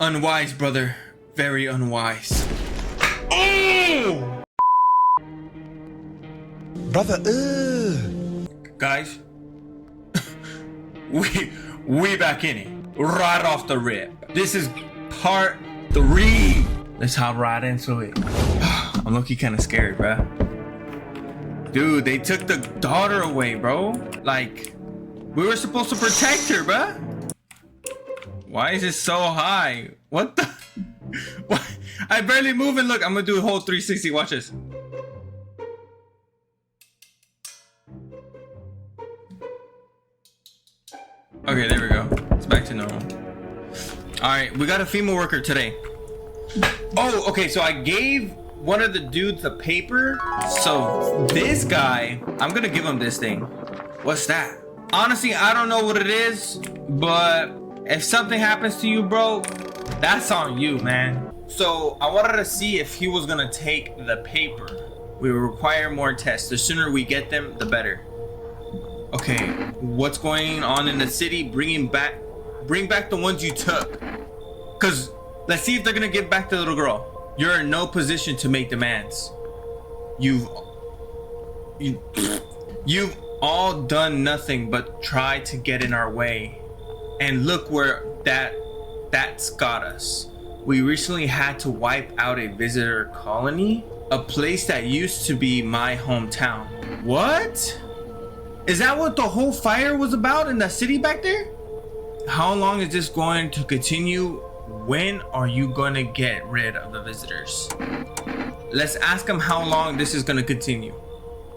Unwise, brother. Very unwise. Oh! Brother, Guys, we back in it. Right off the rip. This is part 3. Let's hop right into it. I'm low-key kind of scared, bro. Dude, they took the daughter away, bro. Like, we were supposed to protect her, bro. Why is it so high? What the? What? I barely move and look. I'm gonna do a whole 360. Watch this. Okay, there we go. It's back to normal. All right, we got a female worker today. Oh, okay. So I gave one of the dudes a paper. So this guy, I'm gonna give him this thing. What's that? Honestly, I don't know what it is, but if something happens to you, bro, that's on you, man. So I wanted to see if he was gonna take the paper. We require more tests. The sooner we get them, the better. Okay, what's going on in the city? Bring back the ones you took. Cause let's see if they're gonna give back the little girl. You're in no position to make demands. You've all done nothing but try to get in our way. And look where that's got us. We recently had to wipe out a visitor colony, a place that used to be my hometown. What? Is that what the whole fire was about in that city back there? How long is this going to continue? When are you gonna get rid of the visitors? Let's ask them how long this is gonna continue.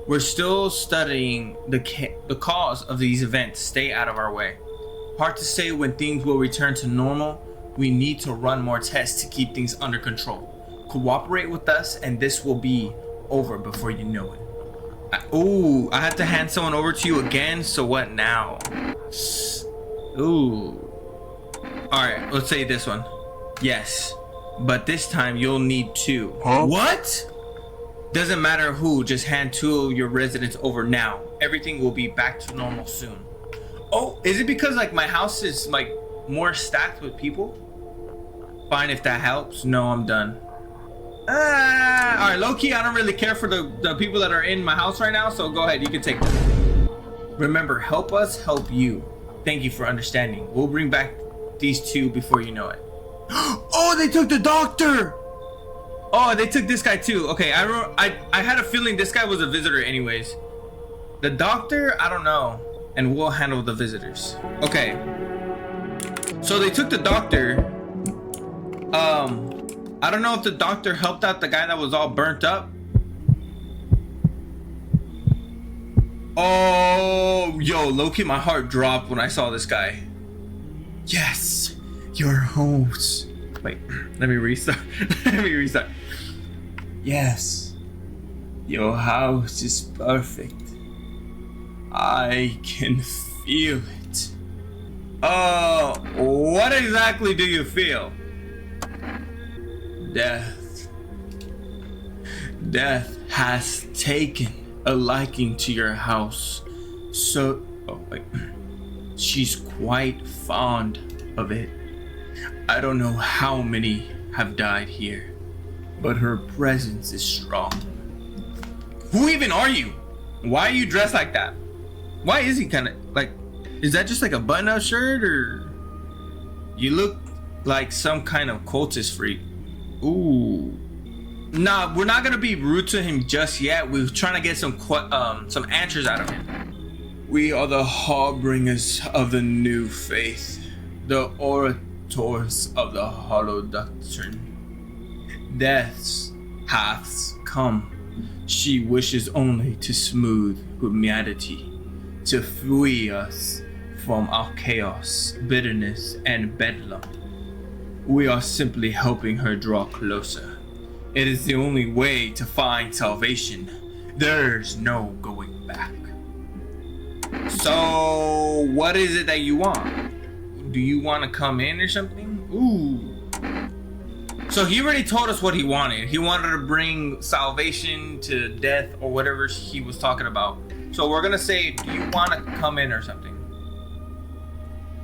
We're still studying the cause of these events. Stay out of our way. Hard to say when things will return to normal. We need to run more tests to keep things under control. Cooperate with us and this will be over before you know it. I had to hand someone over to you again, so what now? Ooh. Alright, let's say this one. Yes, but this time you'll need 2. Huh? What? Doesn't matter who, just hand 2 of your residents over now. Everything will be back to normal soon. Oh, is it because like my house is like more stacked with people? Fine if that helps. No, I'm done. Alright, low-key, I don't really care for the people that are in my house right now, so go ahead, you can take them. Remember, help us, help you. Thank you for understanding. We'll bring back these 2 before you know it. Oh, they took the doctor! Oh, they took this guy too. Okay, I had a feeling this guy was a visitor anyways. The doctor, I don't know. And we'll handle the visitors. Okay. So they took the doctor. I don't know if the doctor helped out the guy that was all burnt up. Oh, yo, low-key, my heart dropped when I saw this guy. Yes, your house. Wait, let me restart. Let me restart. Yes, your house is perfect. I can feel it. What exactly do you feel? Death has taken a liking to your house. So, she's quite fond of it. I don't know how many have died here, but her presence is strong. Who even are you? Why are you dressed like that? Why is he kind of like, is that just like a button-up shirt, or you look like some kind of cultist freak? Ooh. Nah, we're not gonna be rude to him just yet. We're trying to get some answers out of him. We are the harbingers of the new faith, the orators of the hollow doctrine. Death's hath come. She wishes only to smooth humanity, to free us from our chaos, bitterness, and bedlam. We are simply helping her draw closer. It is the only way to find salvation. There's no going back. So, what is it that you want? Do you want to come in or something? Ooh. So he already told us what he wanted. He wanted to bring salvation to death or whatever he was talking about. So we're gonna say, do you want to come in or something?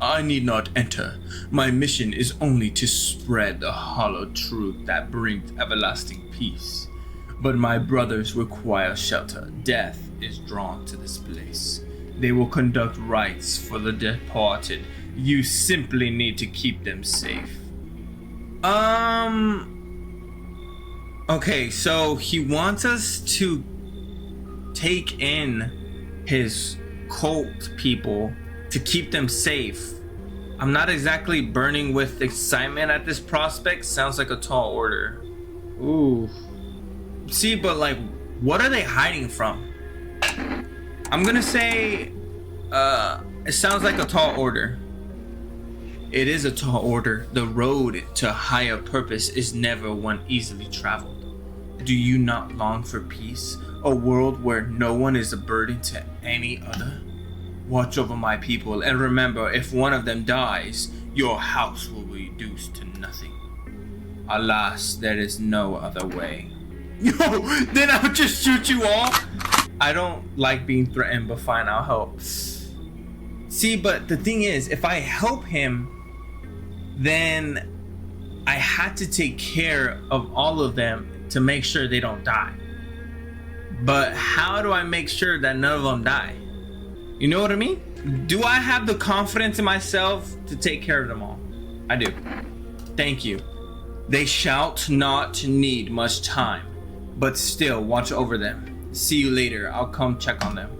I need not enter. My mission is only to spread the hollow truth that brings everlasting peace. But my brothers require shelter. Death is drawn to this place. They will conduct rites for the departed. You simply need to keep them safe. Okay, so he wants us to take in his cult people to keep them safe. I'm not exactly burning with excitement at this prospect. Sounds like a tall order. Ooh. See, but like, what are they hiding from? I'm gonna say, it sounds like a tall order. It is a tall order. The road to higher purpose is never one easily traveled. Do you not long for peace? A world where no one is a burden to any other? Watch over my people, and remember, if one of them dies, your house will be reduced to nothing. Alas, there is no other way. Yo, then I'll just shoot you all? I don't like being threatened, but fine, I'll help. See, but the thing is, if I help him, then I had to take care of all of them to make sure they don't die. But how do I make sure that none of them die? You know what I mean? Do I have the confidence in myself to take care of them all? I do. Thank you. They shalt not need much time, but still watch over them. See you later. I'll come check on them.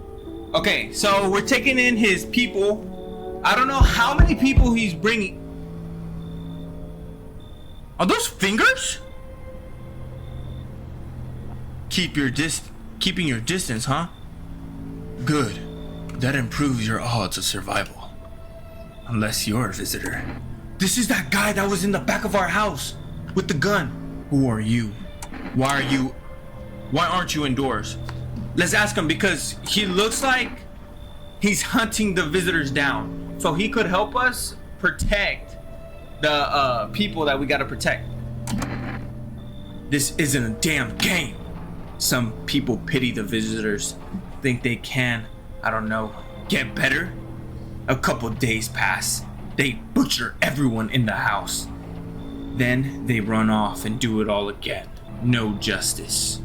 Okay, so we're taking in his people. I don't know how many people he's bringing. Are those fingers? Keeping your distance, huh? Good. That improves your odds of survival. Unless you're a visitor. This is that guy that was in the back of our house with the gun. Who are you? Why aren't you indoors? Let's ask him, because he looks like he's hunting the visitors down. So he could help us protect the people that we gotta protect. This isn't a damn game. Some people pity the visitors, think they can, I don't know, get better. A couple days pass. They butcher everyone in the house. Then they run off and do it all again. No justice.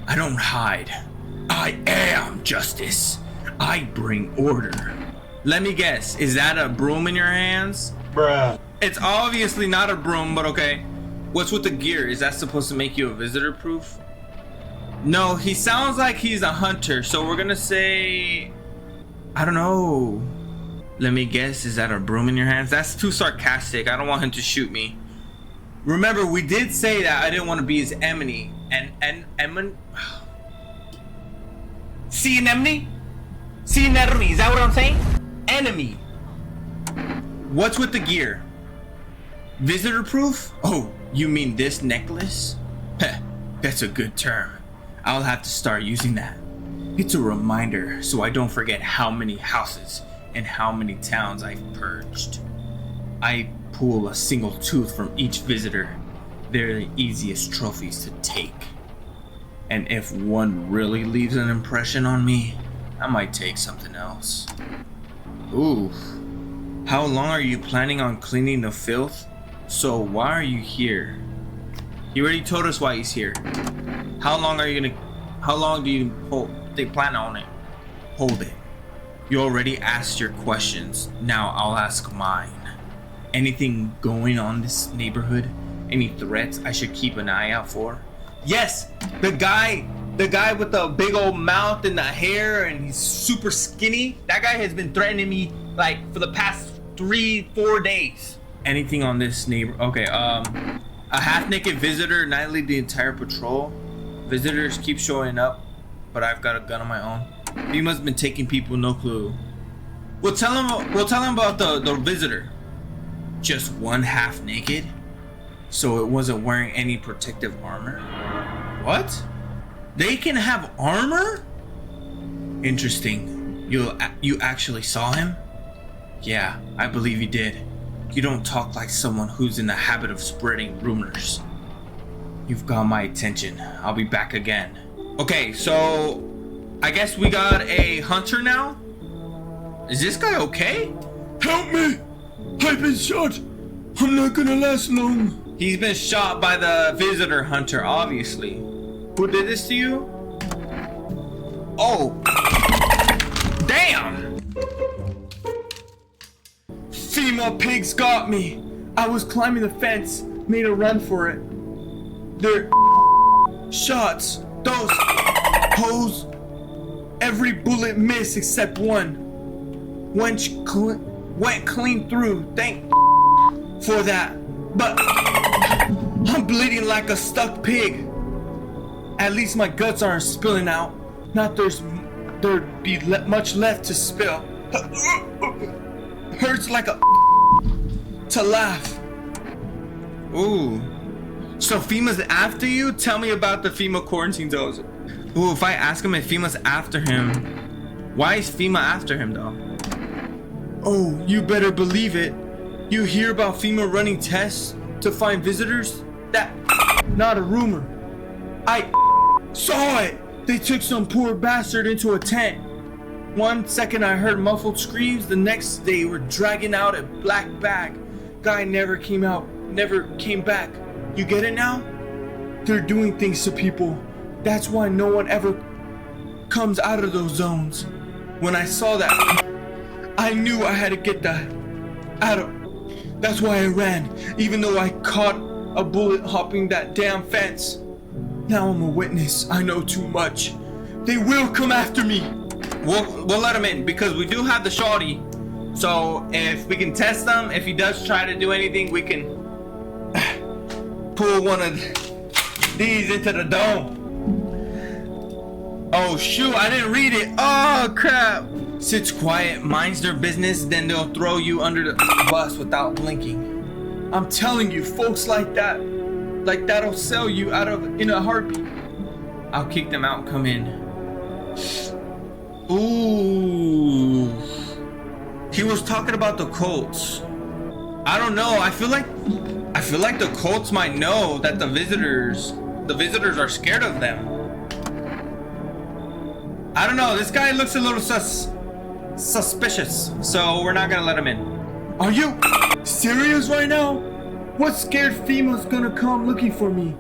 I don't hide. I am justice. I bring order. Let me guess, is that a broom in your hands? Bruh. It's obviously not a broom, but okay. What's with the gear? Is that supposed to make you a visitor proof? No, he sounds like he's a hunter, so we're gonna say, I don't know. Let me guess, is that a broom in your hands? That's too sarcastic. I don't want him to shoot me. Remember, we did say that I didn't want to be his enemy. See an enemy? See an enemy, is that what I'm saying? Enemy. What's with the gear? Visitor proof? Oh, you mean this necklace? Heh, that's a good term. I'll have to start using that. It's a reminder so I don't forget how many houses and how many towns I've purged. I pull a single tooth from each visitor. They're the easiest trophies to take. And if one really leaves an impression on me, I might take something else. Ooh. How long are you planning on cleaning the filth? So why are you here? He already told us why he's here. How long do you they plan on it? Hold it. You already asked your questions. Now I'll ask mine. Anything going on in this neighborhood? Any threats I should keep an eye out for? Yes, the guy with the big old mouth and the hair and he's super skinny. That guy has been threatening me like for the past 3-4 days. Anything on this neighbor? Okay, a half-naked visitor nightly the entire patrol. Visitors keep showing up, but I've got a gun of my own. He must have been taking people, no clue. We'll tell him about the visitor. Just one half naked? So it wasn't wearing any protective armor? What? They can have armor? Interesting. You actually saw him? Yeah, I believe you did. You don't talk like someone who's in the habit of spreading rumors. You've got my attention. I'll be back again. Okay, so I guess we got a hunter now? Is this guy okay? Help me! I've been shot! I'm not gonna last long. He's been shot by the visitor hunter, obviously. Who did this to you? Oh! Damn! Female pigs got me! I was climbing the fence, made a run for it. Their shots, those hoes, every bullet missed except one. Went clean through, thank for that. But I'm bleeding like a stuck pig. At least my guts aren't spilling out. Not there'd be much left to spill. Hurts like a to laugh. Ooh. So FEMA's after you? Tell me about the FEMA quarantine zones. Ooh, if I ask him if FEMA's after him, why is FEMA after him though? Oh, you better believe it. You hear about FEMA running tests to find visitors? That not a rumor. I saw it. They took some poor bastard into a tent. One second I heard muffled screams, the next they were dragging out a black bag. Guy never came back. You get it now? They're doing things to people. That's why no one ever comes out of those zones. When I saw that, I knew I had to get that out of. That's why I ran, even though I caught a bullet hopping that damn fence. Now I'm a witness. I know too much. They will come after me. We'll let them in because we do have the shawty. So if we can test him, if he does try to do anything, we can pull one of these into the dome. Oh shoot, I didn't read it. Oh crap. Sits quiet, minds their business, then they'll throw you under the bus without blinking. I'm telling you, folks like that'll sell you out of in a heartbeat. I'll kick them out, come in. Ooh. He was talking about the Colts. I don't know. I feel like the Colts might know that the visitors are scared of them. I don't know. This guy looks a little suspicious, so we're not gonna let him in. Are you serious right now? What scared FEMA's gonna come looking for me?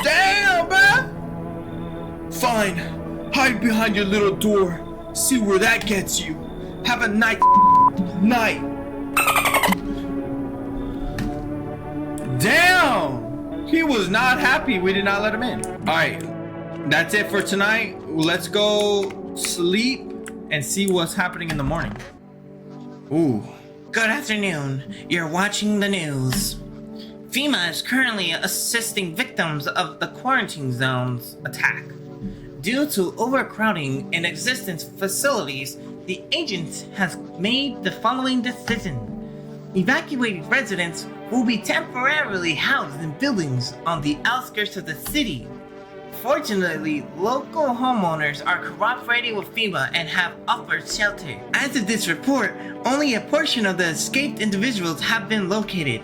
Damn, man! Fine. Hide behind your little door. See where that gets you. Have a night. Damn! He was not happy we did not let him in. Alright. That's it for tonight. Let's go sleep and see what's happening in the morning. Ooh. Good afternoon. You're watching the news. FEMA is currently assisting victims of the quarantine zones attack. Due to overcrowding in existing facilities, the agency has made the following decision. Evacuated residents will be temporarily housed in buildings on the outskirts of the city. Fortunately, local homeowners are cooperating with FEMA and have offered shelter. As of this report, only a portion of the escaped individuals have been located.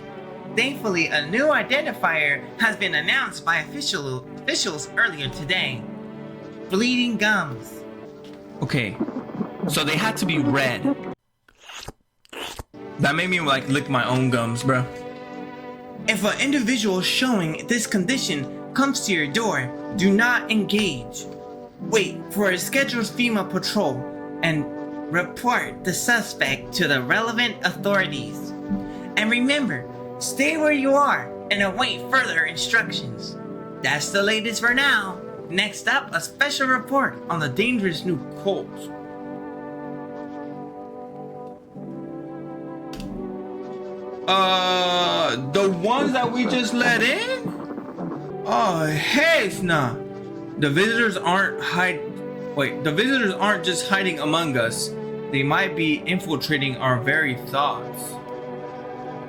Thankfully, a new identifier has been announced by officials earlier today. Bleeding gums. Okay, so they had to be red. That made me like lick my own gums, bro. If an individual showing this condition comes to your door, do not engage. Wait for a scheduled FEMA patrol and report the suspect to the relevant authorities. And remember, stay where you are and await further instructions. That's the latest for now. Next up, a special report on the dangerous new Colts. The ones that we just let in? Oh, heck nah. The visitors aren't just hiding among us. They might be infiltrating our very thoughts.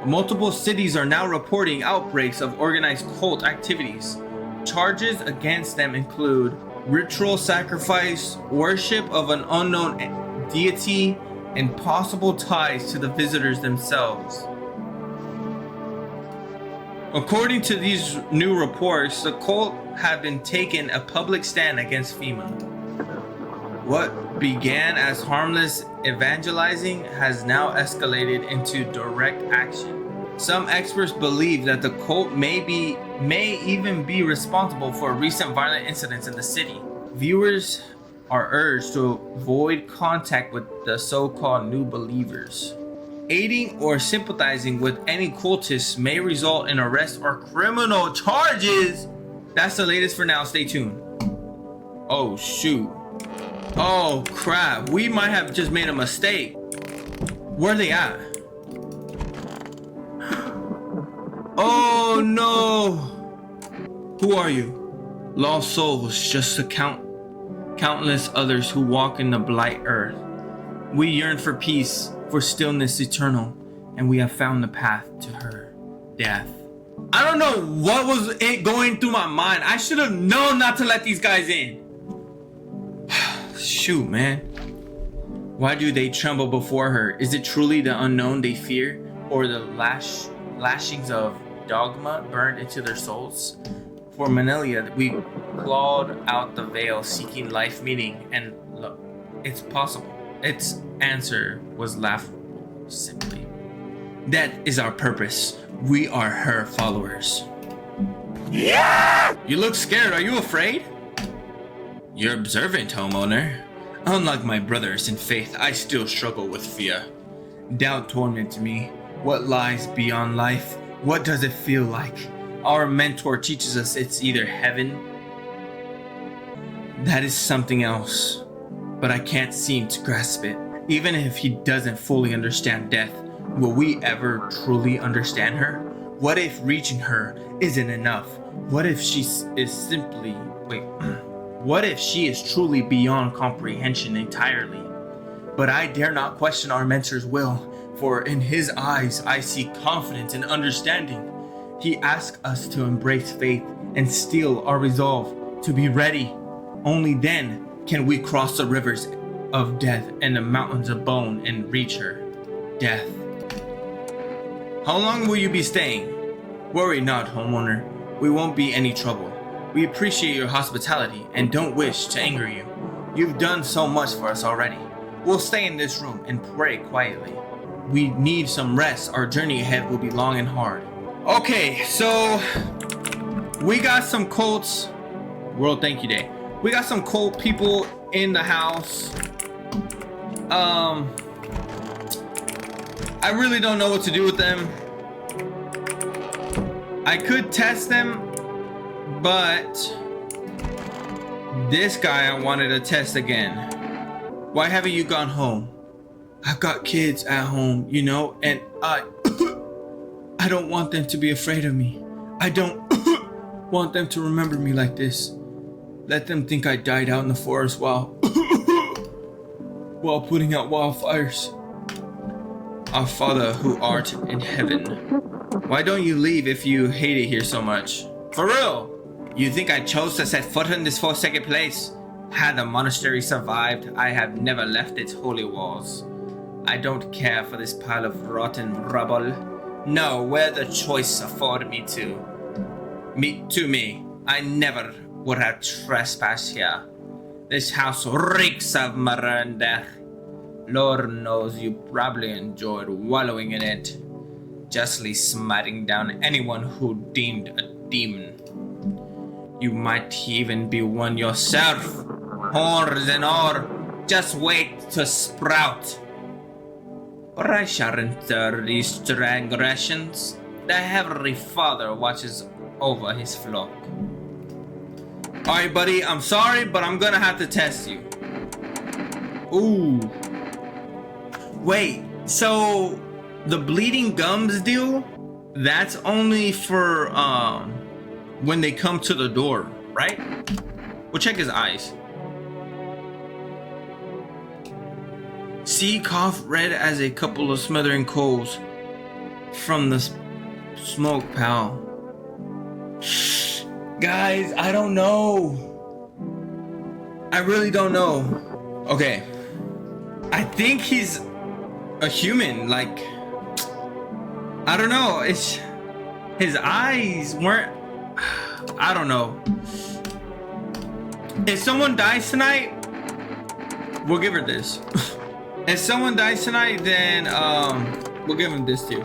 Multiple cities are now reporting outbreaks of organized cult activities. Charges against them include ritual sacrifice, worship of an unknown deity, and possible ties to the visitors themselves. According to these new reports, the cult have been taking a public stand against FEMA. What began as harmless evangelizing has now escalated into direct action. Some experts believe that the cult may even be responsible for recent violent incidents in the city. Viewers are urged to avoid contact with the so-called new believers. Aiding or sympathizing with any cultists may result in arrest or criminal charges. That's the latest for now. Stay tuned. Oh shoot. Oh crap. We might have just made a mistake. Where are they at? Oh no. Who are you? Lost souls, just a countless others who walk in the blight earth. We yearn for peace, for stillness eternal, and we have found the path to her death. I don't know what was it going through my mind. I should have known not to let these guys in. Shoot, man. Why do they tremble before her? Is it truly the unknown they fear, or the lashings of dogma burned into their souls? For millennia, we clawed out the veil, seeking life meaning, and look, it's possible. Its answer was laughable, simply. That is our purpose. We are her followers. Yeah! You look scared. Are you afraid? You're observant, homeowner. Unlike my brothers in faith, I still struggle with fear. Doubt torments me. What lies beyond life? What does it feel like? Our mentor teaches us it's either heaven. That is something else. But I can't seem to grasp it. Even if he doesn't fully understand death, will we ever truly understand her? What if reaching her isn't enough? What if she is truly beyond comprehension entirely? But I dare not question our mentor's will, for in his eyes I see confidence and understanding. He asks us to embrace faith and steel our resolve to be ready. Only then can we cross the rivers of death and the mountains of bone and reach her. Death. How long will you be staying? Worry not, homeowner. We won't be any trouble. We appreciate your hospitality and don't wish to anger you. You've done so much for us already. We'll stay in this room and pray quietly. We need some rest. Our journey ahead will be long and hard. Okay, so we got some cults. World Thank You Day. We got some cult people in the house. I really don't know what to do with them. I could test them, but this guy I wanted to test again. Why haven't you gone home? I've got kids at home, you know, and I don't want them to be afraid of me. I don't want them to remember me like this. Let them think I died out in the forest while putting out wildfires. Our Father who art in heaven, why don't you leave if you hate it here so much? For real? You think I chose to set foot in this forsaken place? Had the monastery survived, I have never left its holy walls. I don't care for this pile of rotten rubble. No, where the choice afforded me. I never would have trespassed here. This house reeks of murder and death. Lord knows you probably enjoyed wallowing in it, justly smiting down anyone who deemed a demon. You might even be one yourself, horns and all. Just wait to sprout. But I shall enter these transgressions. The Heavenly Father watches over his flock. Alright, buddy, I'm sorry, but I'm gonna have to test you. Ooh. Wait, so the bleeding gums deal, that's only for when they come to the door, right? We'll check his eyes. See, cough red as a couple of smothering coals from the smoke, pal. Guys, I don't know. I really don't know. Okay. I think he's a human, like, I don't know. It's his eyes weren't, I don't know. If someone dies tonight, we'll give her this. If someone dies tonight, then we'll give him this too.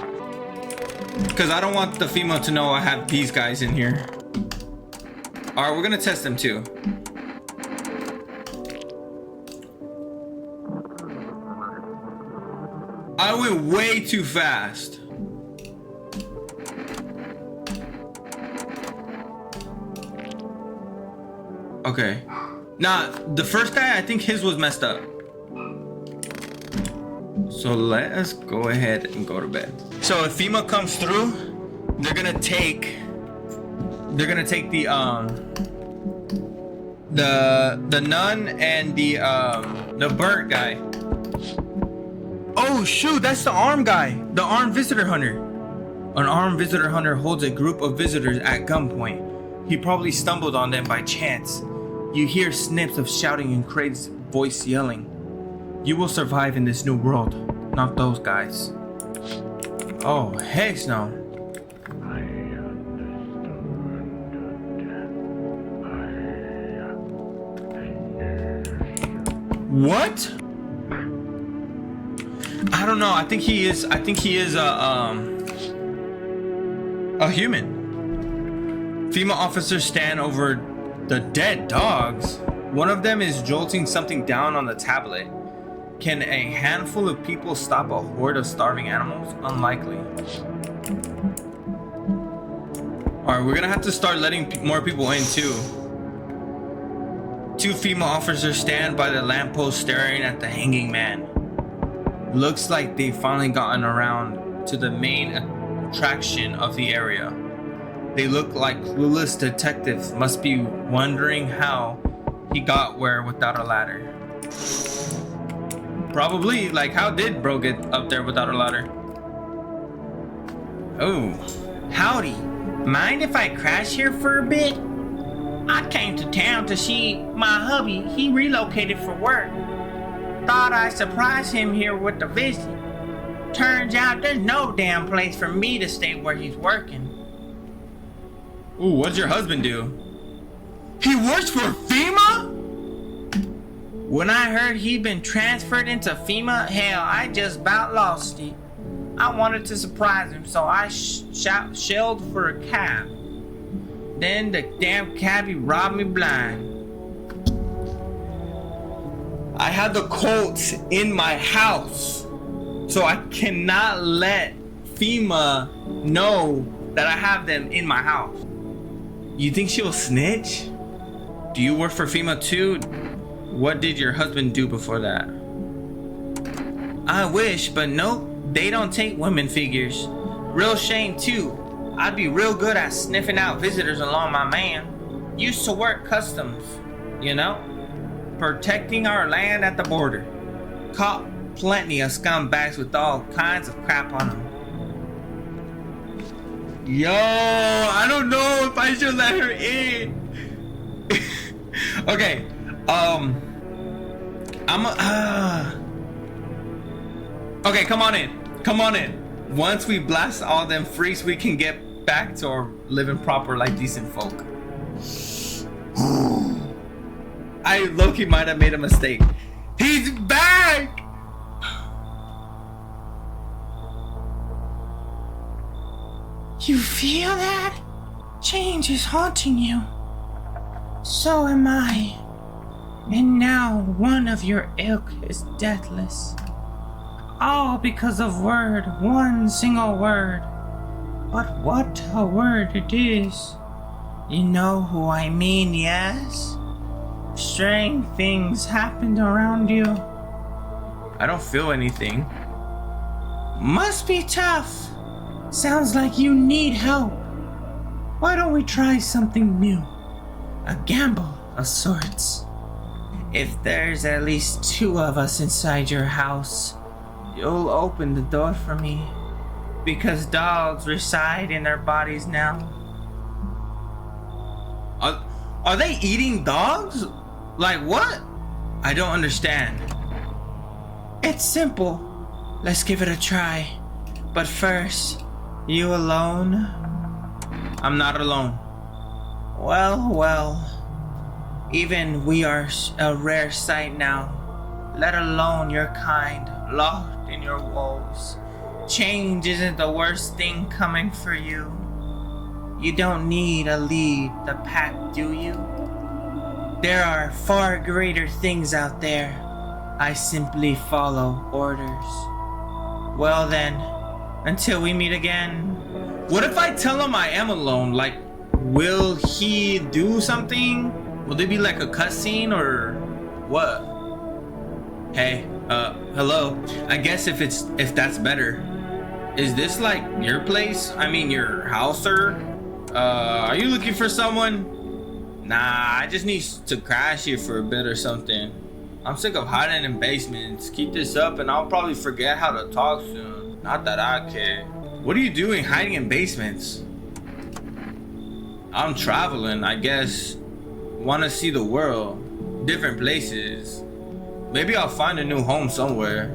Because I don't want the female to know I have these guys in here. All right, we're gonna test them too. I went way too fast. Okay. Now, the first guy, I think his was messed up. So let us go ahead and go to bed. So if female comes through, they're gonna take the nun and the burnt guy. Oh shoot, that's the armed guy, the armed visitor hunter. An armed visitor hunter holds a group of visitors at gunpoint. He probably stumbled on them by chance. You hear snips of shouting and Craig's voice yelling. You will survive in this new world, not those guys. Oh, heck no. What? I don't know. I think he is a human. Female officers stand over the dead dogs. One of them is jolting something down on the tablet. Can a handful of people stop a horde of starving animals? Unlikely. Alright, we're gonna have to start letting more people in too. Two female officers stand by the lamppost staring at the hanging man. Looks like they've finally gotten around to the main attraction of the area. They look like clueless detectives, must be wondering how he got where without a ladder. Probably, like, how did bro get up there without a ladder? Oh, howdy. Mind if I crash here for a bit? I came to town to see my hubby. He relocated for work. Thought I'd surprise him here with a visit. Turns out there's no damn place for me to stay where he's working. Ooh, what does your husband do? He works for FEMA? When I heard he'd been transferred into FEMA, hell, I just about lost it. I wanted to surprise him, so I shelled for a cab. Then the damn cabbie robbed me blind. I have the Colts in my house, so I cannot let FEMA know that I have them in my house. You think she'll snitch? Do you work for FEMA too? What did your husband do before that? I wish, but nope, they don't take women figures. Real shame too. I'd be real good at sniffing out visitors along my man. Used to work customs, you know? Protecting our land at the border. Caught plenty of scumbags with all kinds of crap on them. Yo, I don't know if I should let her in. Okay, okay, come on in. Come on in. Once we blast all them freaks, we can get back to our living proper like decent folk. I low-key might have made a mistake. He's back! You feel that? Change is haunting you. So am I. And now one of your ilk is deathless. All because of one single word. But what a word it is. You know who I mean, yes? Strange things happened around you. I don't feel anything. Must be tough. Sounds like you need help. Why don't we try something new? A gamble of sorts. If there's at least two of us inside your house, you'll open the door for me. Because dogs reside in their bodies now. Are they eating dogs? Like what? I don't understand. It's simple. Let's give it a try. But first, you alone? I'm not alone. Well. Even we are a rare sight now. let alone your kind, locked in your woes. Change isn't the worst thing coming for you. You don't need to lead the pack, do you? There are far greater things out there. I simply follow orders. Well then, until we meet again. What if I tell him I am alone? Like, will he do something? Will there be like a cutscene or what? Hey, hello. I guess if that's better. Is this like your place? I mean your house, sir? Are you looking for someone? Nah, I just need to crash here for a bit or something. I'm sick of hiding in basements. Keep this up and I'll probably forget how to talk soon. Not that I care. What are you doing hiding in basements? I'm traveling, I guess. Want to see the world. Different places. Maybe I'll find a new home somewhere.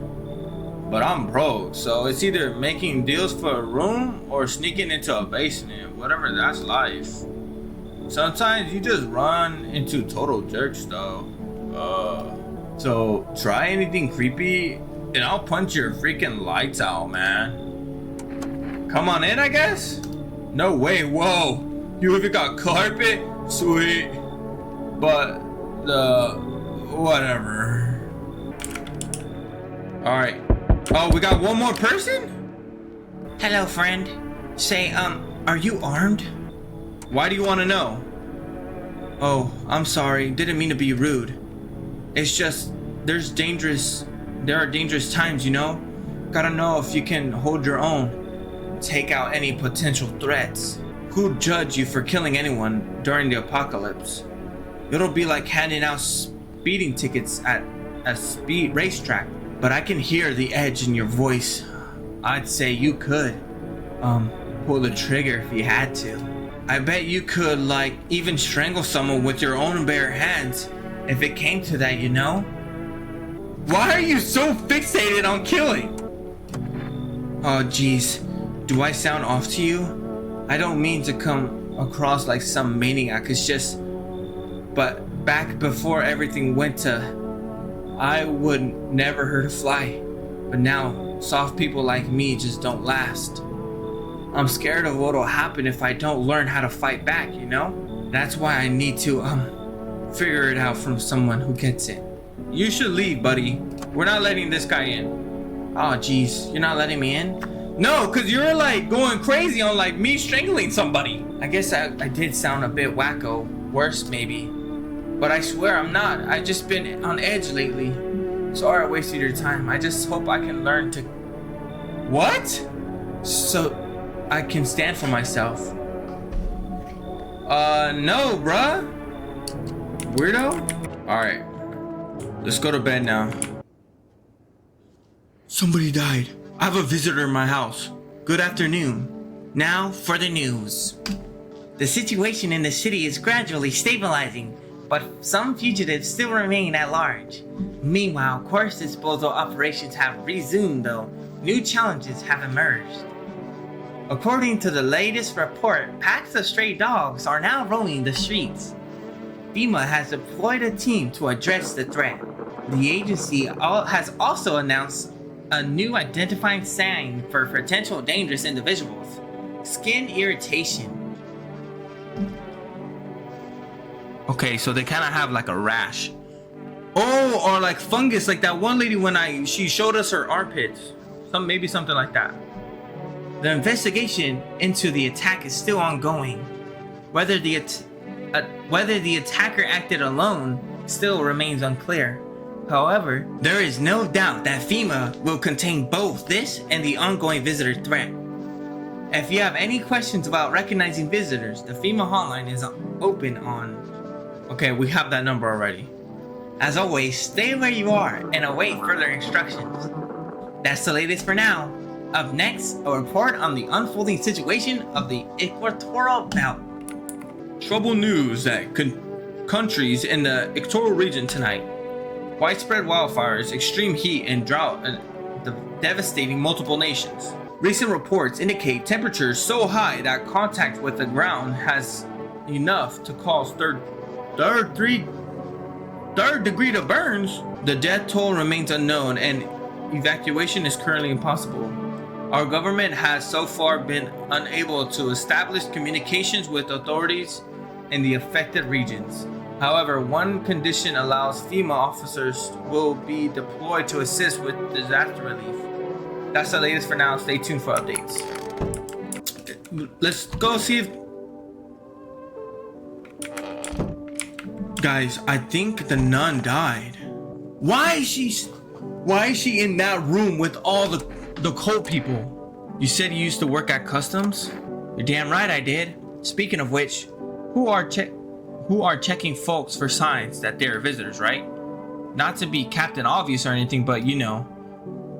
But I'm broke, so it's either making deals for a room or sneaking into a basement. Whatever, that's life. Sometimes you just run into total jerks though. So try anything creepy and I'll punch your freaking lights out, man. Come on in, I guess? No way, whoa. You even got carpet? Sweet. But, whatever. Alright. Oh, we got one more person? Hello, friend. Say, are you armed? Why do you want to know? Oh, I'm sorry. Didn't mean to be rude. It's just, there are dangerous times, you know? Gotta know if you can hold your own. Take out any potential threats. Who'd judge you for killing anyone during the apocalypse? It'll be like handing out speeding tickets at a speed racetrack. But I can hear the edge in your voice. I'd say you could, pull the trigger if you had to. I bet you could, like, even strangle someone with your own bare hands if it came to that, you know? Why are you so fixated on killing? Oh, geez. Do I sound off to you? I don't mean to come across like some maniac. It's just... But back before everything went to... I would never hurt a fly. But now, soft people like me just don't last. I'm scared of what'll happen if I don't learn how to fight back, you know? That's why I need to, figure it out from someone who gets it. You should leave, buddy. We're not letting this guy in. Oh, jeez. You're not letting me in? No, because you're, like, going crazy on, like, me strangling somebody. I guess I did sound a bit wacko. Worse, maybe. But I swear I'm not. I've just been on edge lately. Sorry I wasted your time. I just hope I can learn to... What? So I can stand for myself. No, bruh. Weirdo? Alright. Let's go to bed now. Somebody died. I have a visitor in my house. Good afternoon. Now for the news. The situation in the city is gradually stabilizing, but some fugitives still remain at large. Meanwhile, corpse disposal operations have resumed, though new challenges have emerged. According to the latest report, packs of stray dogs are now roaming the streets. FEMA has deployed a team to address the threat. The agency has also announced a new identifying sign for potential dangerous individuals: skin irritation. Okay, so they kind of have like a rash. Oh, or like fungus, like that one lady when she showed us her armpits. Maybe something like that. The investigation into the attack is still ongoing. Whether the attacker acted alone still remains unclear. However, there is no doubt that FEMA will contain both this and the ongoing visitor threat. If you have any questions about recognizing visitors, the FEMA hotline is open on... Okay, we have that number already. As always, stay where you are and await further instructions. That's the latest for now. Up next, a report on the unfolding situation of the equatorial belt. Trouble news at countries in the equatorial region tonight. Widespread wildfires, extreme heat, and drought devastating multiple nations. Recent reports indicate temperatures so high that contact with the ground has enough to cause 3rd degree to burns. The death toll remains unknown and evacuation is currently impossible. Our government has so far been unable to establish communications with authorities in the affected regions. However, one condition allows FEMA officers will be deployed to assist with disaster relief. That's the latest for now. Stay tuned for updates. Let's go see if... Guys, I think the nun died. Why is she in that room with all the cult people? You said you used to work at customs? You're damn right I did. Speaking of which, who are checking folks for signs that they're visitors, right? Not to be Captain Obvious or anything, but you know,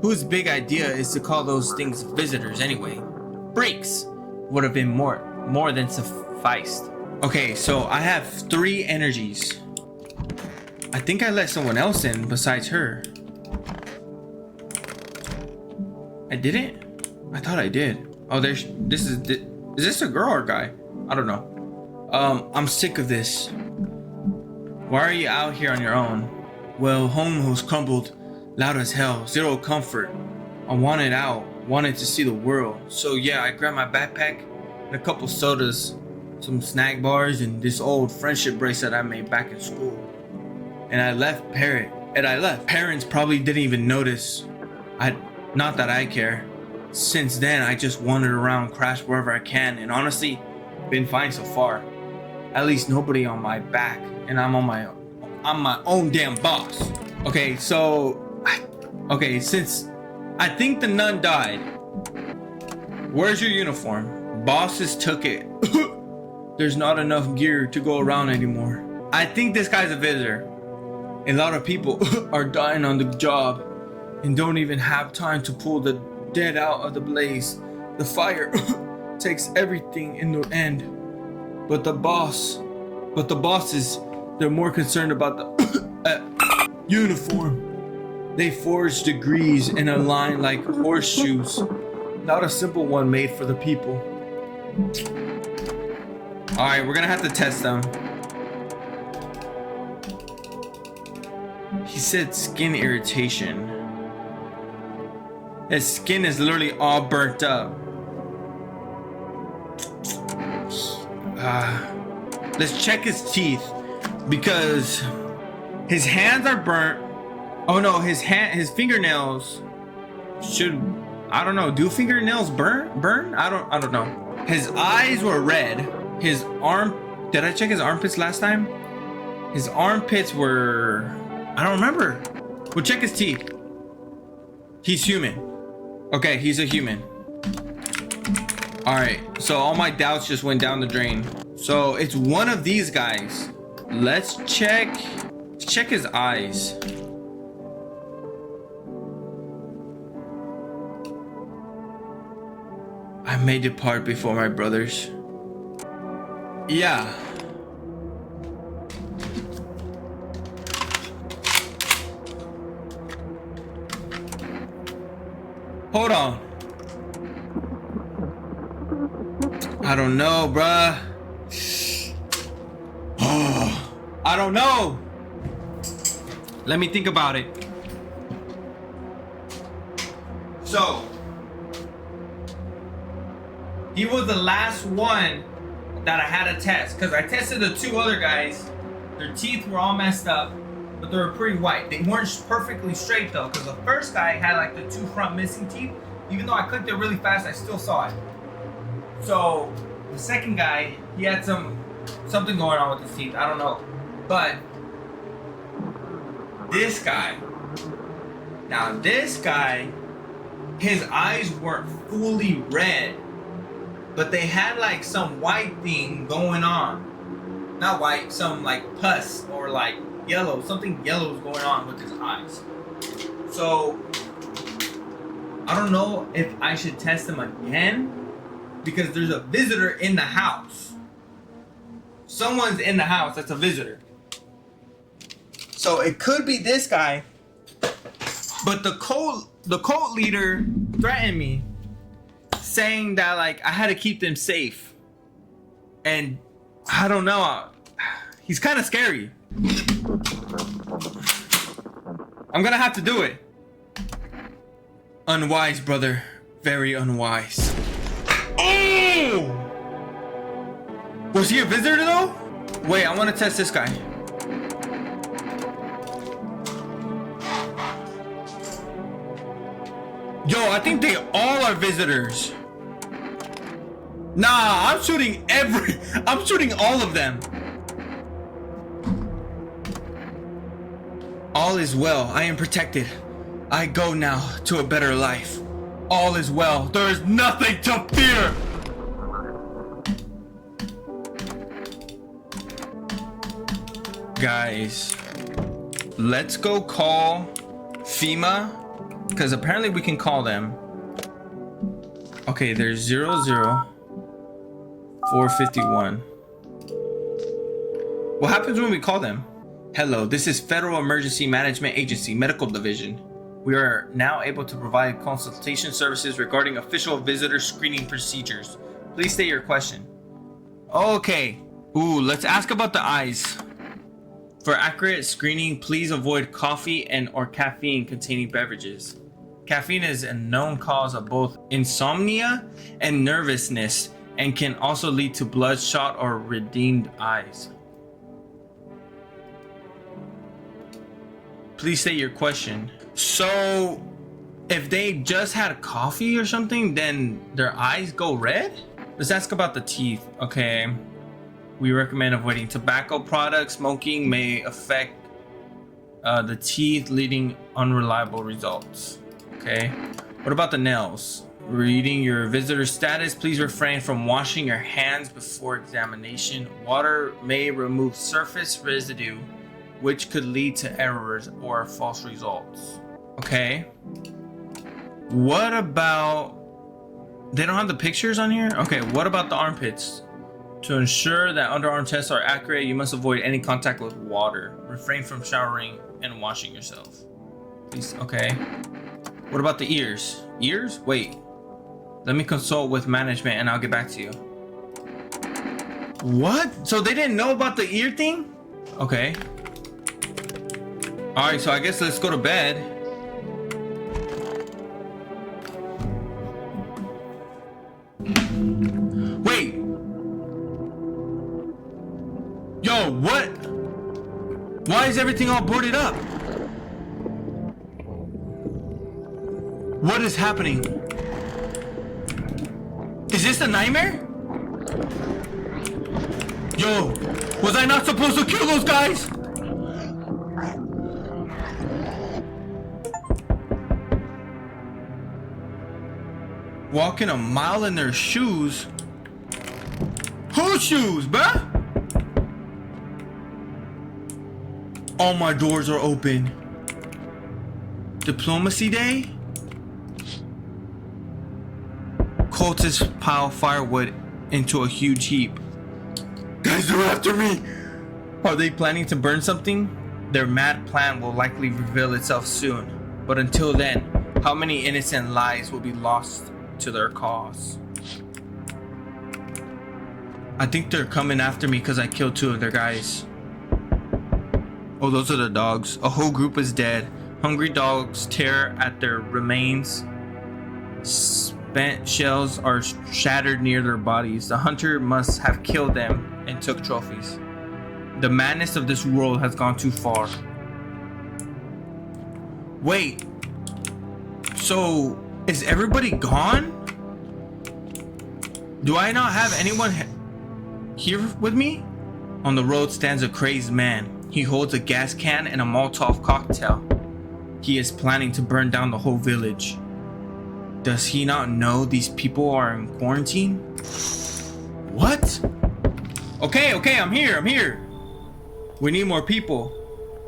whose big idea is to call those things visitors anyway? Breaks would have been more than sufficed. Okay, so I have 3 energies. I think I let someone else in besides her. I didn't? I thought I did. Oh, is this a girl or a guy? I don't know. I'm sick of this. Why are you out here on your own? Well, home has crumbled loud as hell. Zero comfort. I wanted out. Wanted to see the world. So yeah, I grabbed my backpack and a couple sodas, some snack bars, and this old friendship bracelet I made back in school. And I left parents probably didn't even notice. Not that I care. Since then, I just wandered around, crashed wherever I can, and honestly, been fine so far. At least nobody on my back, and I'm my own damn boss. Okay, since I think the nun died, where's your uniform? Bosses took it. There's not enough gear to go around anymore. I think this guy's a visitor. A lot of people are dying on the job and don't even have time to pull the dead out of the blaze. The fire takes everything in the end. But the bosses, they're more concerned about the uniform. They forge degrees in a line like horseshoes, not a simple one made for the people. All right, we're gonna have to test them. He said skin irritation. His skin is literally all burnt up. Let's check his teeth because his hands are burnt. Oh no, his fingernails should, I don't know, do fingernails burn? I don't know. His eyes were red. Did I check his armpits last time? His armpits were, I don't remember. We'll check his teeth. He's human. Okay, he's a human. All right, so all my doubts just went down the drain. So it's one of these guys. Let's check his eyes. I may depart before my brothers. Yeah. Hold on. I don't know, bruh. Oh, I don't know. Let me think about it. So, he was the last one that I had to test because I tested the 2 other guys. Their teeth were all messed up, but they were pretty white. They weren't perfectly straight though, because the first guy had like the 2 front missing teeth. Even though I clicked it really fast, I still saw it. So the second guy, he had something going on with his teeth. I don't know. But this guy, his eyes weren't fully red, but they had like some white thing going on. Not white, some like pus or like yellow. Something yellow was going on with his eyes. So I don't know if I should test him again because there's a visitor in the house. Someone's in the house that's a visitor. So it could be this guy, but the cult leader threatened me, saying that like I had to keep them safe. And I don't know, he's kind of scary. I'm gonna have to do it. Unwise, brother. Very unwise. Oh! Was he a visitor though? Wait, I want to test this guy. Yo, I think they all are visitors. Nah, I'm shooting all of them. All is well. I am protected. I go now to a better life. All is well. There is nothing to fear. Guys, let's go call FEMA, because apparently we can call them. Okay, there's 00451. What happens when we call them? Hello, this is Federal Emergency Management Agency Medical Division. We are now able to provide consultation services regarding official visitor screening procedures. Please state your question. Okay. Ooh, let's ask about the eyes. For accurate screening, please avoid coffee and or caffeine containing beverages. Caffeine is a known cause of both insomnia and nervousness and can also lead to bloodshot or redeemed eyes. Please state your question. So, if they just had coffee or something, then their eyes go red? Let's ask about the teeth. Okay. We recommend avoiding tobacco products. Smoking may affect the teeth, leading unreliable results. Okay. What about the nails? Reading your visitor status, please refrain from washing your hands before examination. Water may remove surface residue, which could lead to errors or false results. Okay. What about... They don't have the pictures on here? Okay, what about the armpits? To ensure that underarm tests are accurate, you must avoid any contact with water. Refrain from showering and washing yourself. Please, okay. What about the ears? Ears? Wait. Let me consult with management and I'll get back to you. What? So they didn't know about the ear thing? Okay. Alright, so I guess let's go to bed. Wait. Yo, what? Why is everything all boarded up? What is happening? Is this a nightmare? Yo, was I not supposed to kill those guys? Walking a mile in their shoes? Whose shoes, bruh? All my doors are open. Diplomacy day? Cultists pile firewood into a huge heap. Guys are after me! Are they planning to burn something? Their mad plan will likely reveal itself soon. But until then, how many innocent lives will be lost to their cause? I think they're coming after me because I killed 2 of their guys. Oh, those are the dogs. A whole group is dead. Hungry dogs tear at their remains. Spent shells are shattered near their bodies. The hunter must have killed them and took trophies. The madness of this world has gone too far. Wait. So, is everybody gone? Do I not have anyone here with me? On the road stands a crazed man. He holds a gas can and a Molotov cocktail. He is planning to burn down the whole village. Does he not know these people are in quarantine? What? Okay, I'm here. We need more people.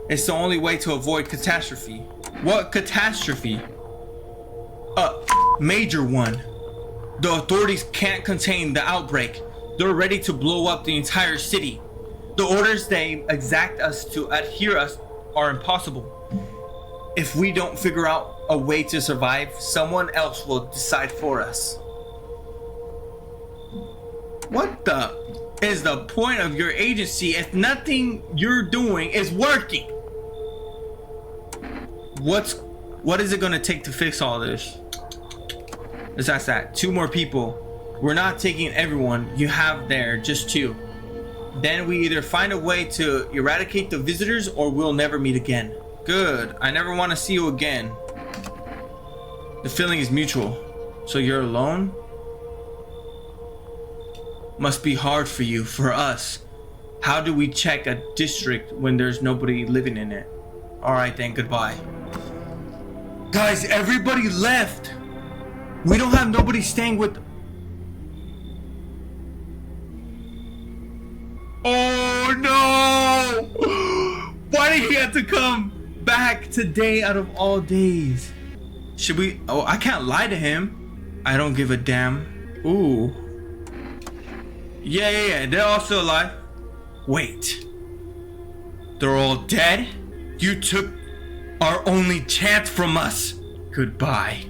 It's the only way to avoid catastrophe. What catastrophe? A major one. The authorities can't contain the outbreak. They're ready to blow up the entire city. The orders they exact us to adhere us are impossible. If we don't figure out a way to survive, someone else will decide for us. What the is the point of your agency if nothing you're doing is working? What is it gonna take to fix all this? Let's ask that. 2 more people. We're not taking everyone. You have there just 2. Then we either find a way to eradicate the visitors or we'll never meet again. Good. I never want to see you again. The feeling is mutual. So you're alone? Must be hard for you, for us. How do we check a district when there's nobody living in it? Alright then, goodbye. Guys, everybody left. We don't have nobody staying with... Oh no! Why did he have to come back today out of all days? Should we... Oh, I can't lie to him. I don't give a damn. Ooh. Yeah. They're all still alive. Wait. They're all dead? You took our only chance from us. Goodbye.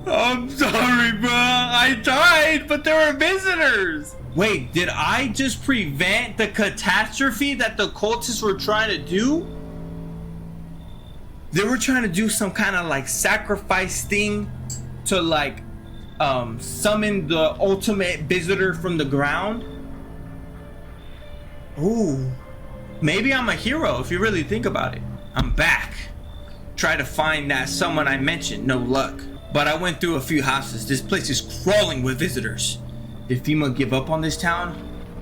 I'm sorry, bro. I tried, but there were visitors. Wait, did I just prevent the catastrophe that the cultists were trying to do? They were trying to do some kind of like sacrifice thing to like summon the ultimate visitor from the ground. Ooh, maybe I'm a hero if you really think about it. I'm back. Try to find that someone I mentioned, no luck. But I went through a few houses. This place is crawling with visitors. Did FEMA give up on this town?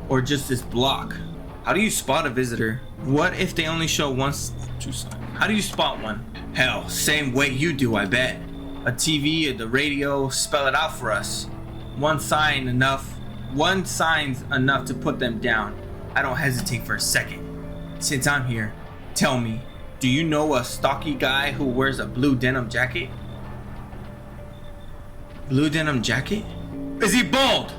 Or just this block? How do you spot a visitor? What if they only show one, 2 signs? How do you spot one? Hell, same way you do, I bet. A TV or the radio spell it out for us. One sign's enough to put them down. I don't hesitate for a second. Since I'm here, tell me, do you know a stocky guy who wears a blue denim jacket? Blue denim jacket? Is he bald?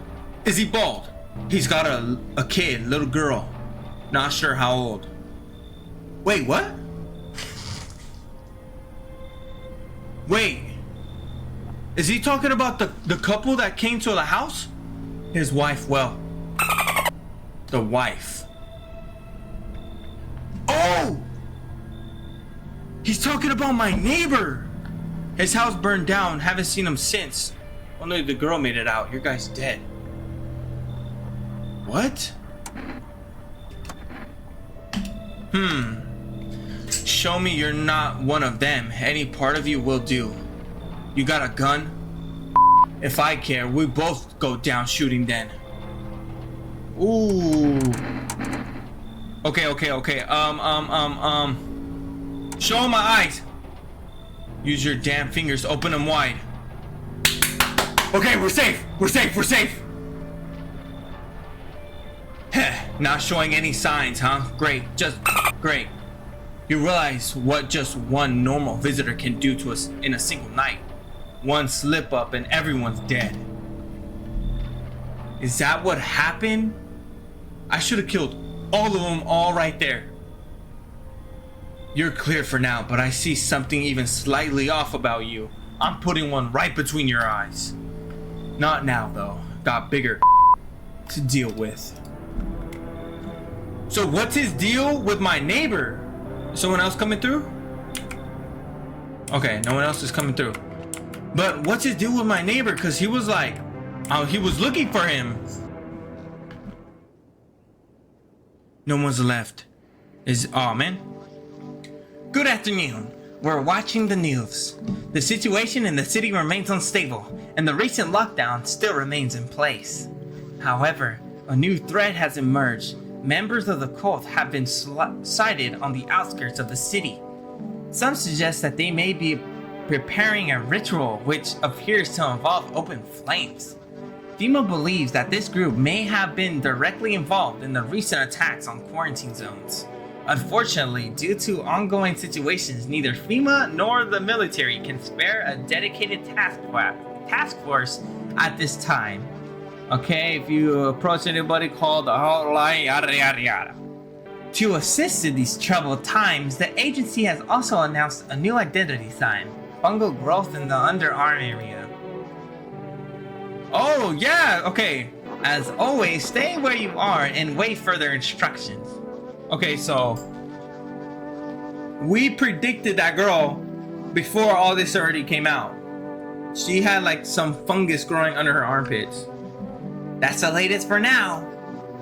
He's got a kid, little girl. Not sure how old. Wait, what? Wait. Is he talking about the couple that came to the house? His wife, well. The wife. Oh! He's talking about my neighbor! His house burned down, haven't seen him since. Only the girl made it out. Your guy's dead. What? Show me you're not one of them. Any part of you will do. You got a gun? If I care, we both go down shooting then. Ooh. Okay. Show him my eyes. Use your damn fingers to open them wide. Okay, we're safe. Heh, not showing any signs, huh? Great, just great. You realize what just one normal visitor can do to us in a single night. One slip up and everyone's dead. Is that what happened? I should have killed all of them all right there. You're clear for now, but I see something even slightly off about you. I'm putting one right between your eyes. Not now, though. Got bigger to deal with. So what's his deal with my neighbor? Is someone else coming through? Okay, no one else is coming through. But what's his deal with my neighbor? Because he was like, he was looking for him. No one's left. Aw, man. Good afternoon. We're watching the news. The situation in the city remains unstable, and the recent lockdown still remains in place. However, a new threat has emerged. Members of the cult have been sighted on the outskirts of the city. Some suggest that they may be preparing a ritual which appears to involve open flames. FEMA believes that this group may have been directly involved in the recent attacks on quarantine zones. Unfortunately, due to ongoing situations, neither FEMA nor the military can spare a dedicated task force at this time. Okay, if you approach anybody, call the hotline, yada yada yada. To assist in these troubled times, the agency has also announced a new identity sign: fungal growth in the underarm area. Oh yeah, okay. As always, stay where you are and wait further instructions. Okay, so We predicted that girl before all this already came out. She had like some fungus growing under her armpits. That's the latest for now.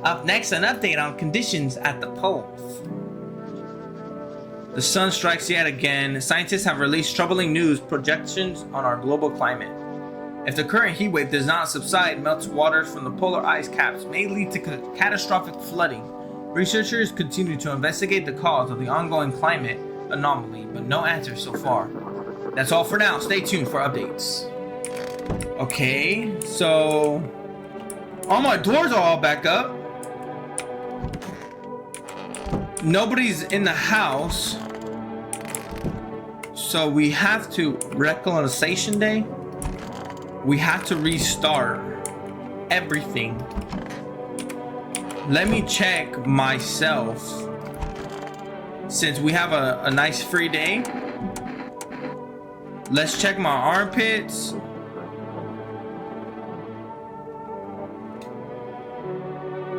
Up next, an update on conditions at the poles. The sun strikes yet again. Scientists have released troubling news projections on our global climate. If the current heat wave does not subside, melted waters from the polar ice caps may lead to catastrophic flooding. Researchers continue to investigate the cause of the ongoing climate anomaly, but no answers so far. That's all for now. Stay tuned for updates. Okay, so all my doors are all back up. Nobody's in the house. So we have to recolonization day. We have to restart everything. Let me check myself. Since we have a nice free day, let's check my armpits.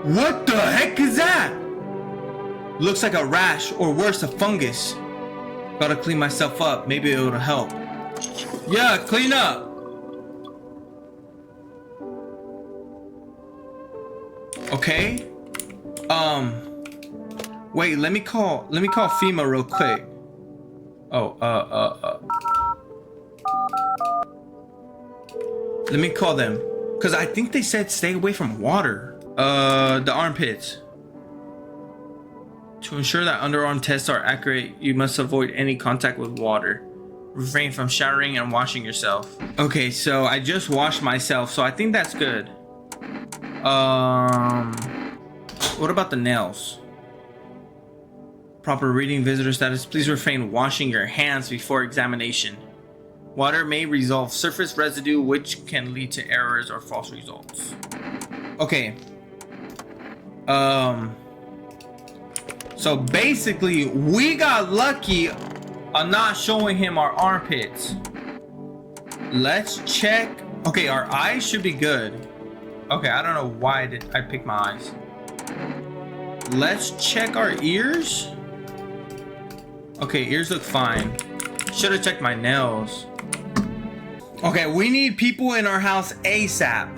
What the heck is that? Looks like a rash, or worse, a fungus. Gotta clean myself up. Maybe it'll help. Yeah, clean up. Okay. Wait, let me call FEMA real quick. Oh, let me call them. Cause I think they said stay away from water. The armpits. To ensure that underarm tests are accurate, you must avoid any contact with water. Refrain from showering and washing yourself. Okay, so I just washed myself, so I think that's good. What about the nails? Proper reading visitor status. Please refrain washing your hands before examination. Water may resolve surface residue, which can lead to errors or false results. Okay. So basically, we got lucky on not showing him our armpits. Let's check. Okay, our eyes should be good. Okay, I don't know why did I pick my eyes. Let's check our ears. Okay, ears look fine. Should have checked my nails. Okay, we need people in our house ASAP.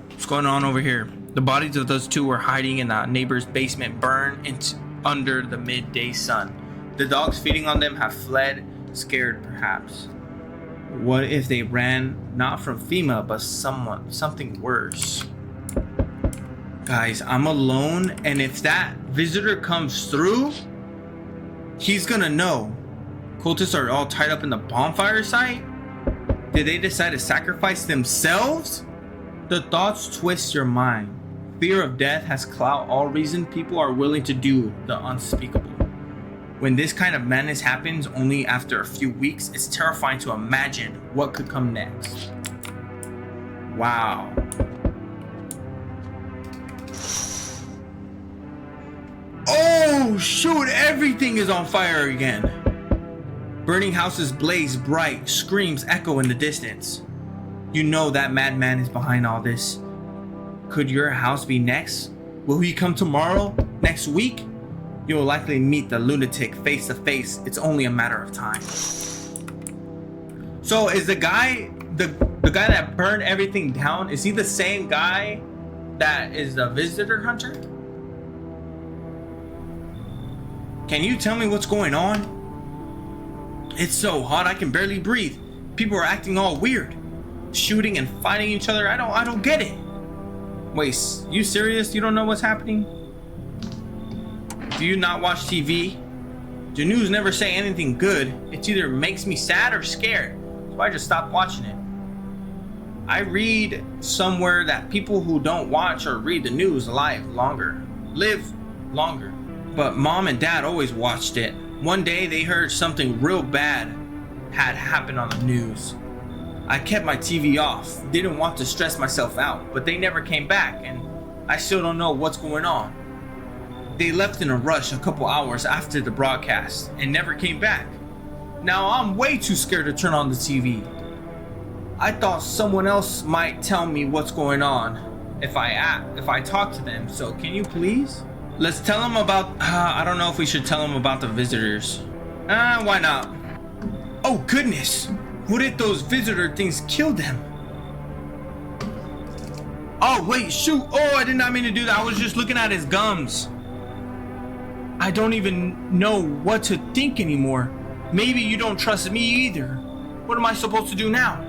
What's going on over here? The bodies of those two were hiding in a neighbor's basement, burned under the midday sun. The dogs feeding on them have fled, scared perhaps. What if they ran not from FEMA, but something worse? Guys, I'm alone, and if that visitor comes through, he's gonna know. Cultists are all tied up in the bonfire site? Did they decide to sacrifice themselves? The thoughts twist your mind. Fear of death has clout all reason people are willing to do the unspeakable. When this kind of madness happens only after a few weeks, it's terrifying to imagine what could come next. Wow. Oh shoot, everything is on fire again. Burning houses blaze bright, screams echo in the distance. You know that madman is behind all this. Could your house be next? Will he come tomorrow? Next week? You'll likely meet the lunatic face to face. It's only a matter of time. So is the guy that burned everything down, is he the same guy that is the visitor hunter? Can you tell me what's going on? It's so hot I can barely breathe. People are acting all weird. Shooting and fighting each other. I don't get it. Wait, you serious? You don't know what's happening? Do you not watch TV? The news never say anything good. It either makes me sad or scared. So I just stopped watching it. I read somewhere that people who don't watch or read the news live longer. But mom and dad always watched it. One day they heard something real bad had happened on the news. I kept my TV off, didn't want to stress myself out, but they never came back and I still don't know what's going on. They left in a rush a couple hours after the broadcast and never came back. Now I'm way too scared to turn on the TV. I thought someone else might tell me what's going on if I talk to them, so can you please? Let's tell him about... I don't know if we should tell him about the visitors. Why not? Oh, goodness. What if those visitor things killed them? Oh, wait, shoot. Oh, I did not mean to do that. I was just looking at his gums. I don't even know what to think anymore. Maybe you don't trust me either. What am I supposed to do now?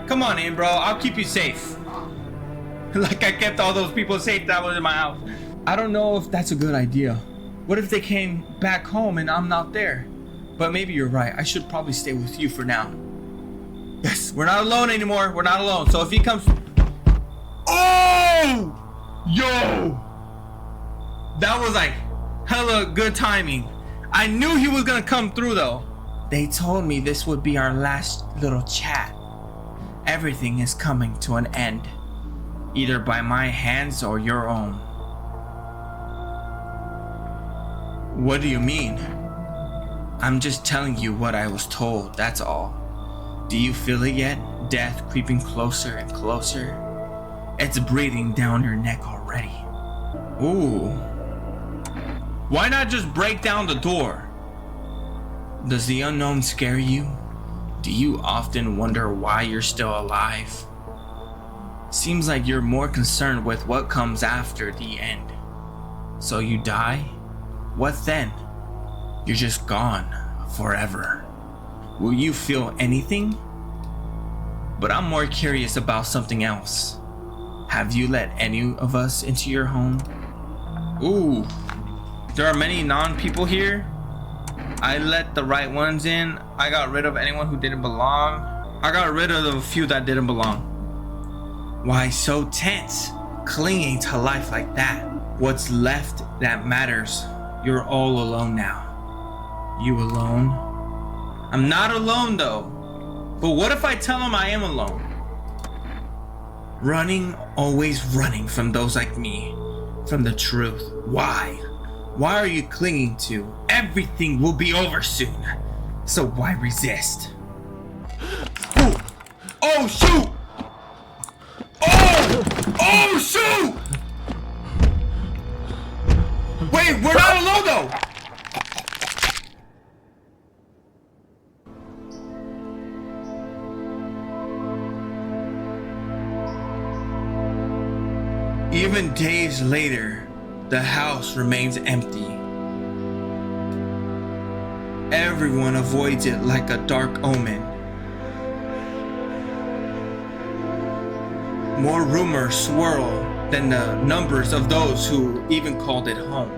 Come on in, bro. I'll keep you safe. Like I kept all those people safe that was in my house. I don't know if that's a good idea. What if they came back home and I'm not there? But maybe you're right. I should probably stay with you for now. Yes, we're not alone anymore. We're not alone. So if he comes... Oh! Yo! That was like hella good timing. I knew he was gonna come through though. They told me this would be our last little chat. Everything is coming to an end. Either by my hands or your own. What do you mean? I'm just telling you what I was told, that's all. Do you feel it yet? Death creeping closer and closer? It's breathing down your neck already. Ooh. Why not just break down the door? Does the unknown scare you? Do you often wonder why you're still alive? Seems like you're more concerned with what comes after the end. So you die? What then? You're just gone forever. Will you feel anything? But I'm more curious about something else. Have you let any of us into your home? Ooh, there are many non-people here. I let the right ones in. I got rid of anyone who didn't belong. I got rid of the few that didn't belong. Why so tense, clinging to life like that? What's left that matters? You're all alone now. You alone? I'm not alone though. But what if I tell him I am alone? Running, always running from those like me, from the truth. Why? Why are you clinging to? Everything will be over soon. So why resist? Ooh. Oh shoot! Oh! Oh shoot! Wait, we're not alone though! Even days later, the house remains empty. Everyone avoids it like a dark omen. More rumors swirl than the numbers of those who even called it home.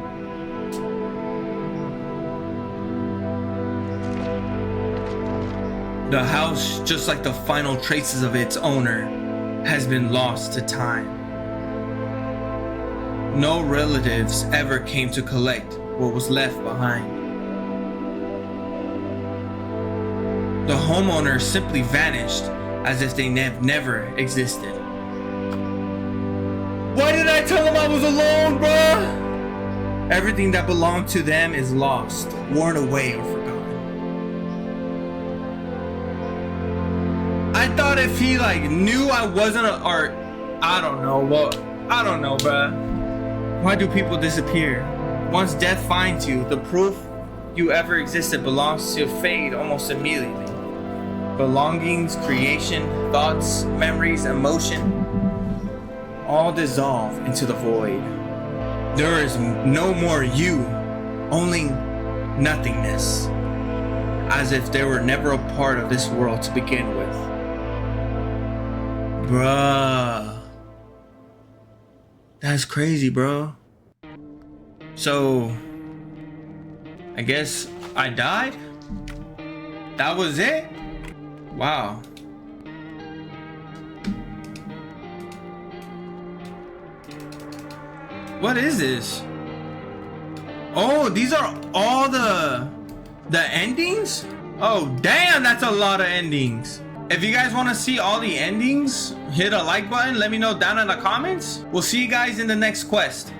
The house, just like the final traces of its owner, has been lost to time. No relatives ever came to collect what was left behind. The homeowner simply vanished as if they never existed. Why did I tell them I was alone, bruh? Everything that belonged to them is lost, worn away, or forgotten. I thought if he knew I wasn't I don't know, bruh. Why do people disappear? Once death finds you, the proof you ever existed belongs to fade almost immediately. Belongings, creation, thoughts, memories, emotion, all dissolve into the void. There is no more you, only nothingness, as if they were never a part of this world to begin with. Bruh. That's crazy, bro. So, I guess I died? That was it? Wow. What is this? Oh, these are all the endings? Oh, damn, that's a lot of endings. If you guys want to see all the endings, hit a like button. Let me know down in the comments. We'll see you guys in the next quest.